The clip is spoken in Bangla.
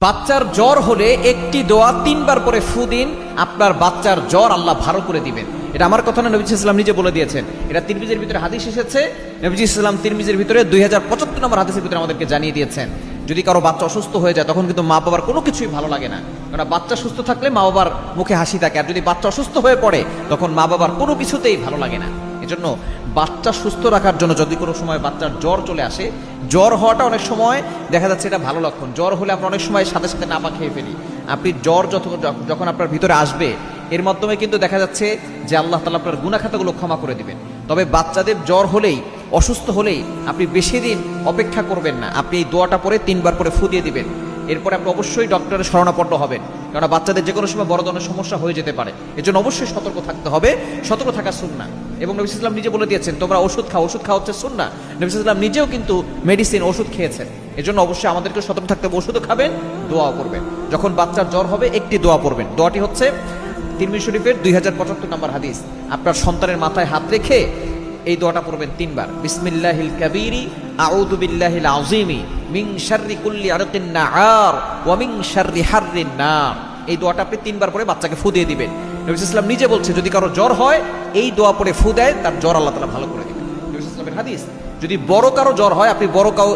বাচ্চার জ্বর হলে একটি দোয়া 3 বার পরে ফু দিন, আপনার বাচ্চার জ্বর আল্লাহ ভালো করে দিবেন। এটা আমার কথা না, নবী সাল্লাল্লাহু নিজে বলে দিয়েছেন। এটা তিরমিজির ভিতরে হাদিস এসেছে। নবী সাল্লাল্লাহু তিরমিজির ভিতরে 2075 নম্বর হাদিসের ভিতরে আমাদেরকে জানিয়ে দিয়েছেন, যদি কারো বাচ্চা অসুস্থ হয়ে যায় তখন কিন্তু মা বাবার কোনো কিছুই ভালো লাগে না। কারণ বাচ্চা সুস্থ থাকলে মা বাবার মুখে হাসি থাকে, আর যদি বাচ্চা অসুস্থ হয়ে পড়ে তখন মা বাবার কোনো কিছুতেই ভালো লাগে না। এজন্য বাচ্চা সুস্থ রাখার জন্য যদি কোনো সময় বাচ্চার জ্বর চলে আসে, জ্বর হওয়াটা অনেক সময় দেখা যাচ্ছে এটা ভালো লক্ষণ। জ্বর হলে আমরা অনেক সময় সাথে সাথে নাপা খেয়ে ফেলি। আপনি জ্বর যখন আপনার ভিতরে আসবে, এর মাধ্যমে কিন্তু দেখা যাচ্ছে যে আল্লাহ তাআলা আপনার গুনাহ খাতাগুলো ক্ষমা করে দিবেন। তবে বাচ্চাদের জ্বর হলেই, অসুস্থ হলেই আপনি বেশি দিন অপেক্ষা করবেন না। আপনি এই দোয়াটা পরে 3 বার করে ফু দিয়ে দিবেন। এরপরে আপনি অবশ্যই ডক্টরের শরণাপন্ন হবেন, কারণ বাচ্চাদের যে কোনো সময় বড় ধরনের সমস্যা হয়ে যেতে পারে। এজন্য অবশ্যই সতর্ক থাকতে হবে। সতর্ক থাকা সুন্নাহ। এবং নবী সাল্লাল্লাহু নিজে বলে দিয়েছেন, তোমরা ওষুধ খাও, ওষুধ খাওয়া হচ্ছে সুন্নাহ। নবী সাল্লাল্লাহু নিজেও কিন্তু মেডিসিন, ওষুধ খেয়েছেন। এজন্য অবশ্যই আমাদেরকে সতর্ক থাকতে হবে। ওষুধও খাবেন, দোয়াও করবেন। যখন বাচ্চার জ্বর হবে একটি দোয়া পড়বেন। দোয়াটি হচ্ছে তিরমিজি শরীফের 2075 নম্বর হাদিস। আপনার সন্তানের মাথায় হাত রেখে এই দোয়াটা পড়বেন 3 বার। বিসমিল্লাহিল কাবীরি আউযু বিল্লাহিল আযীমি মিন শাররি কুল্লি আরকিন নাআর ওয়া মিন শাররি হাররিন নার। এই দোয়াটা আপনি 3 বার পরে বাচ্চাকে ফু দিয়ে দিবেন। নবী সাল্লাল্লাহু নিজে বলছে, যদি কারো জ্বর হয় এই দোয়া পড়ে ফু দেয়, তার জ্বর আল্লাহ তাআলা ভালো করে দিবেন। নবী সাল্লাল্লাহু হাদিস। যদি বড় কারো জ্বর হয়, আপনি বড় কারো